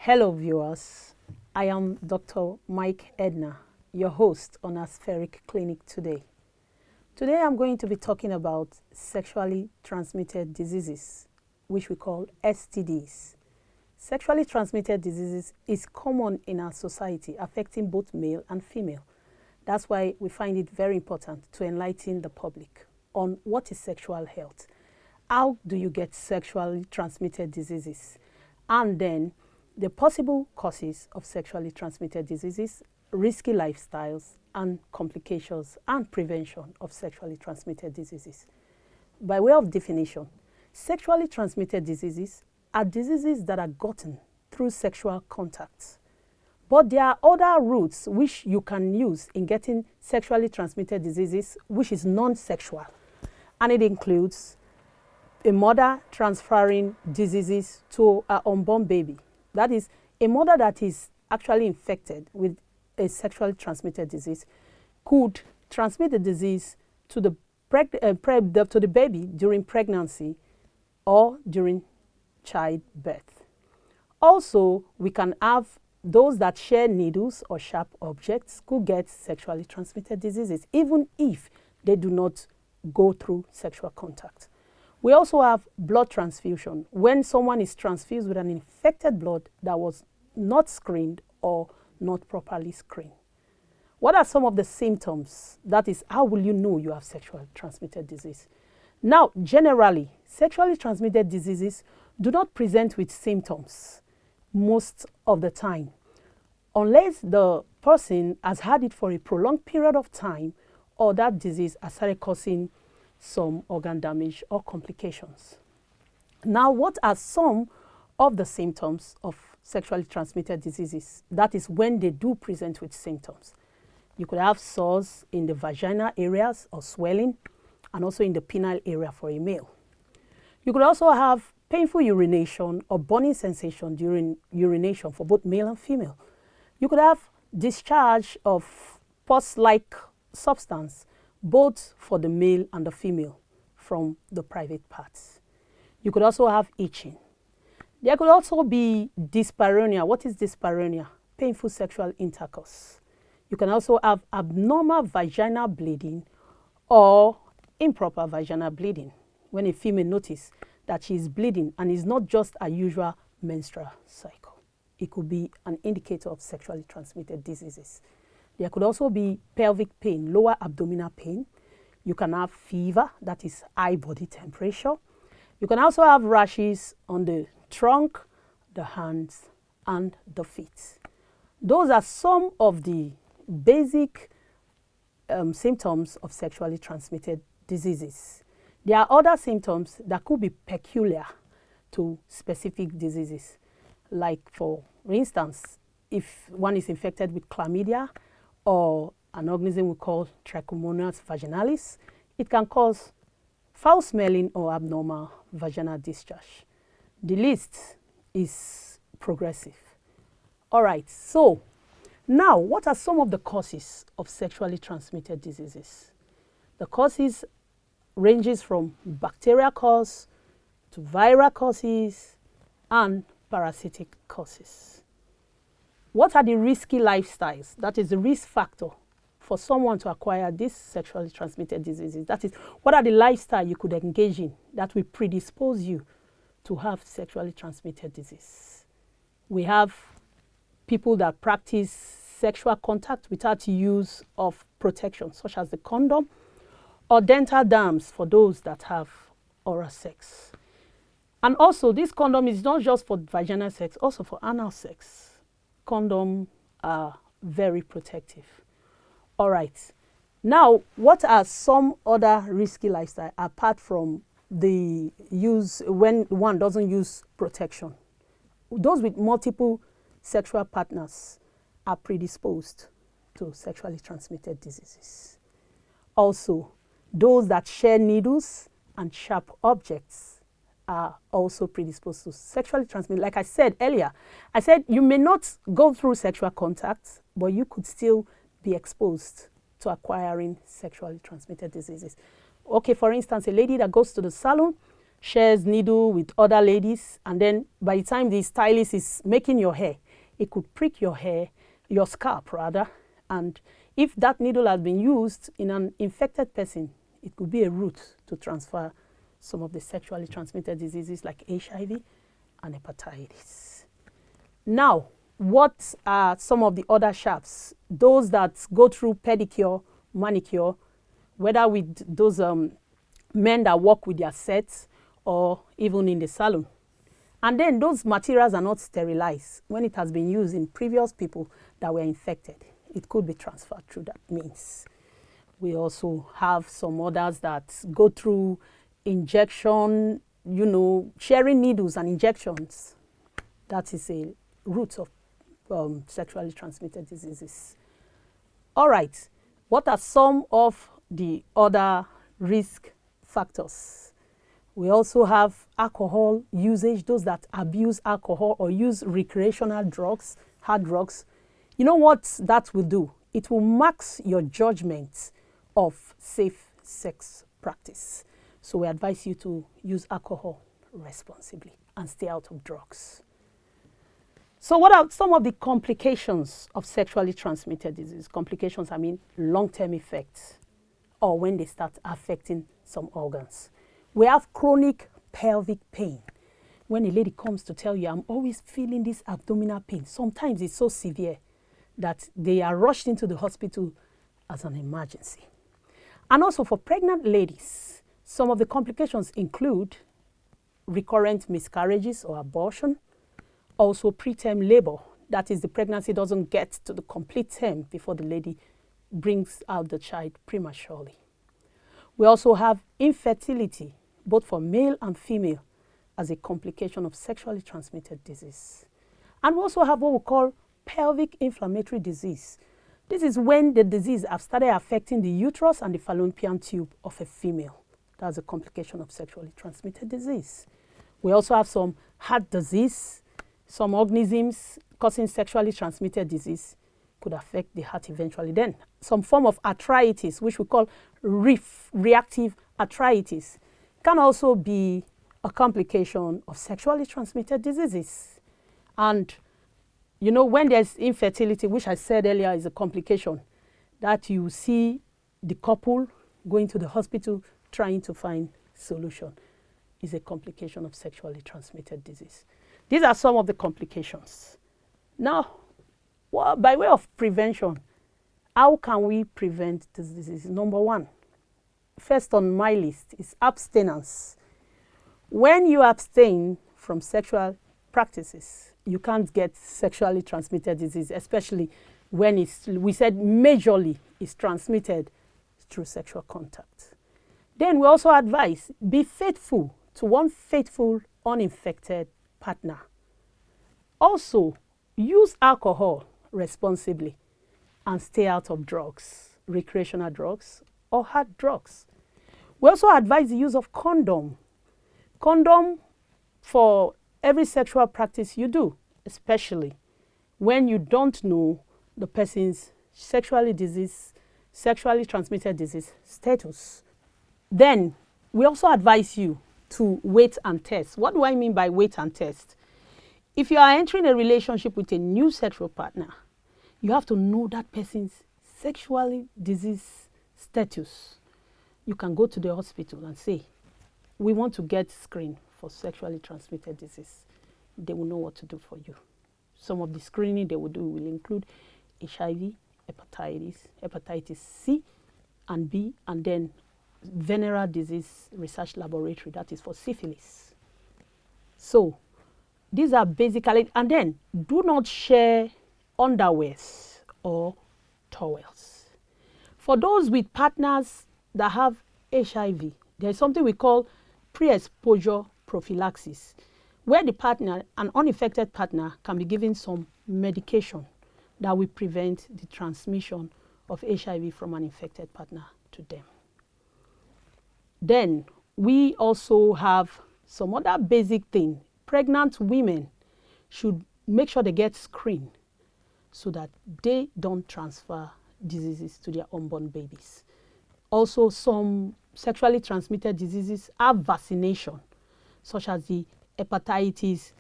Hello viewers, I am Dr. Mike Edna, your host on Aspheric Clinic today. Today I'm going to be talking about sexually transmitted diseases, which we call STDs. Sexually transmitted diseases is common in our society, affecting both male and female. That's why we find it very important to enlighten the public on what is sexual health. How do you get sexually transmitted diseases? And then the possible causes of sexually transmitted diseases, risky lifestyles, and complications and prevention of sexually transmitted diseases. By way of definition, sexually transmitted diseases are diseases that are gotten through sexual contacts. But there are other routes which you can use in getting sexually transmitted diseases, which is non-sexual. And it includes a mother transferring diseases to her unborn baby. That is, a mother that is actually infected with a sexually transmitted disease could transmit the disease to the baby during pregnancy or during childbirth. Also, we can have those that share needles or sharp objects could get sexually transmitted diseases, even if they do not go through sexual contact. We also have blood transfusion, when someone is transfused with an infected blood that was not screened or not properly screened. What are some of the symptoms? That is, how will you know you have sexually transmitted disease? Now, generally, sexually transmitted diseases do not present with symptoms most of the time, unless the person has had it for a prolonged period of time or that disease has started causing some organ damage or complications. Now, what are some of the symptoms of sexually transmitted diseases? That is when they do present with symptoms. You could have sores in the vaginal areas or swelling, and also in the penile area for a male. You could also have painful urination or burning sensation during urination for both male and female. You could have discharge of pus-like substance both for the male and the female from the private parts. You could also have itching. There could also be dyspareunia. What is dyspareunia? Painful sexual intercourse. You can also have abnormal vaginal bleeding or improper vaginal bleeding, when a female notices that she is bleeding and is not just a usual menstrual cycle. It could be an indicator of sexually transmitted diseases. There could also be pelvic pain, lower abdominal pain. You can have fever, that is high body temperature. You can also have rashes on the trunk, the hands, and the feet. Those are some of the basic symptoms of sexually transmitted diseases. There are other symptoms that could be peculiar to specific diseases. Like, for instance, if one is infected with chlamydia or an organism we call Trichomonas vaginalis, it can cause foul smelling or abnormal vaginal discharge. The list is progressive. All right, so now what are some of the causes of sexually transmitted diseases? The causes ranges from bacterial cause to viral causes and parasitic causes. What are the risky lifestyles? That is the risk factor for someone to acquire these sexually transmitted diseases. That is, what are the lifestyle you could engage in that will predispose you to have sexually transmitted disease? We have people that practice sexual contact without use of protection, such as the condom, or dental dams for those that have oral sex. And also, this condom is not just for vaginal sex, also for anal sex. Condoms are very protective. All right. Now, what are some other risky lifestyles apart from the use when one doesn't use protection? Those with multiple sexual partners are predisposed to sexually transmitted diseases. Also, those that share needles and sharp objects are also predisposed to sexually transmitted. Like I said earlier, I said you may not go through sexual contact, but you could still be exposed to acquiring sexually transmitted diseases. Okay, for instance, a lady that goes to the salon shares needle with other ladies, and then by the time the stylist is making your hair, it could prick your hair, your scalp rather, and if that needle has been used in an infected person, it could be a route to transfer some of the sexually transmitted diseases like HIV and hepatitis. Now, what are some of the other shafts? Those that go through pedicure, manicure, whether with those men that work with their sets or even in the salon. And then those materials are not sterilized when it has been used in previous people that were infected. It could be transferred through that means. We also have some others that go through injection, sharing needles and injections. That is a route of sexually transmitted diseases. All right, what are some of the other risk factors? We also have alcohol usage, those that abuse alcohol or use recreational drugs, hard drugs. You know what that will do? It will max your judgment of safe sex practice. So we advise you to use alcohol responsibly and stay out of drugs. So what are some of the complications of sexually transmitted disease? Complications, I mean long-term effects or when they start affecting some organs. We have chronic pelvic pain. When a lady comes to tell you, I'm always feeling this abdominal pain, sometimes it's so severe that they are rushed into the hospital as an emergency. And also for pregnant ladies, some of the complications include recurrent miscarriages or abortion, also preterm labor, that is the pregnancy doesn't get to the complete term before the lady brings out the child prematurely. We also have infertility, both for male and female, as a complication of sexually transmitted disease. And we also have what we call pelvic inflammatory disease. This is when the disease has started affecting the uterus and the fallopian tube of a female. That's a complication of sexually transmitted disease. We also have some heart disease. Some organisms causing sexually transmitted disease could affect the heart eventually. Then some form of arthritis, which we call reactive arthritis, can also be a complication of sexually transmitted diseases. And when there's infertility, which I said earlier is a complication, that you see the couple going to the hospital trying to find solution, is a complication of sexually transmitted disease. These are some of the complications. Now, by way of prevention, how can we prevent this disease? Number one, first on my list is abstinence. When you abstain from sexual practices, you can't get sexually transmitted disease, especially when we said majorly is transmitted through sexual contact. Then we also advise, be faithful to one faithful, uninfected partner. Also, use alcohol responsibly and stay out of drugs, recreational drugs or hard drugs. We also advise the use of condom. Condom for every sexual practice you do, especially when you don't know the person's sexually transmitted disease status. Then we also advise you to wait and test. What do I mean by wait and test? If you are entering a relationship with a new sexual partner, you have to know that person's sexually disease status. You can go to the hospital and say, we want to get screened for sexually transmitted disease. They will know what to do for you. Some of the screening they will do will include HIV, hepatitis C and B, and then Venereal Disease Research Laboratory, that is for syphilis. So these are basically, and then do not share underwears or towels. For those with partners that have HIV, there's something we call pre-exposure prophylaxis, where the partner, an uninfected partner, can be given some medication that will prevent the transmission of HIV from an infected partner to them. Then we also have some other basic thing. Pregnant women should make sure they get screened so that they don't transfer diseases to their unborn babies. Also, some sexually transmitted diseases have vaccination. such as the hepatitis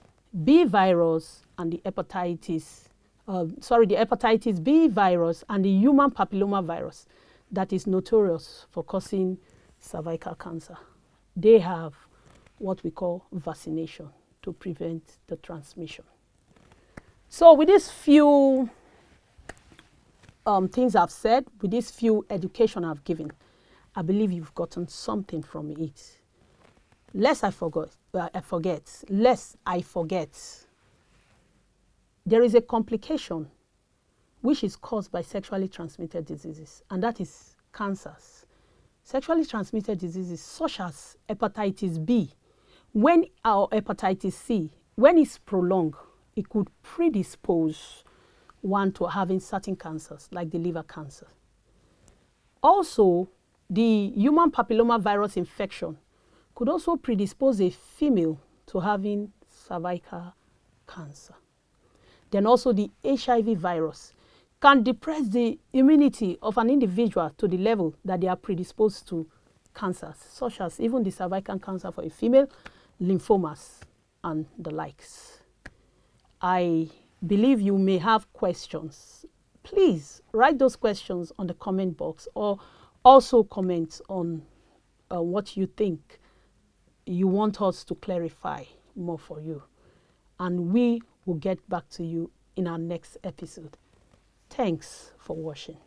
B virus and the hepatitis B virus and the human papilloma virus that is notorious for causing cervical cancer. They have what we call vaccination to prevent the transmission. So with these few things I've said, with these few education I've given, I believe you've gotten something from it. Lest I forget, there is a complication which is caused by sexually transmitted diseases, and that is cancers. Sexually transmitted diseases such as hepatitis B, or hepatitis C, when it's prolonged, it could predispose one to having certain cancers, like the liver cancer. Also, the human papilloma virus infection could also predispose a female to having cervical cancer. Then also the HIV virus can depress the immunity of an individual to the level that they are predisposed to cancers, such as even the cervical cancer for a female, lymphomas, and the likes. I believe you may have questions. Please write those questions on the comment box, or also comment on what you think you want us to clarify more for you. And we will get back to you in our next episode. Thanks for watching.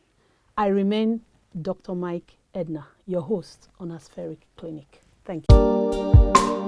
I remain Dr. Mike Edna, your host on Aspheric Clinic. Thank you.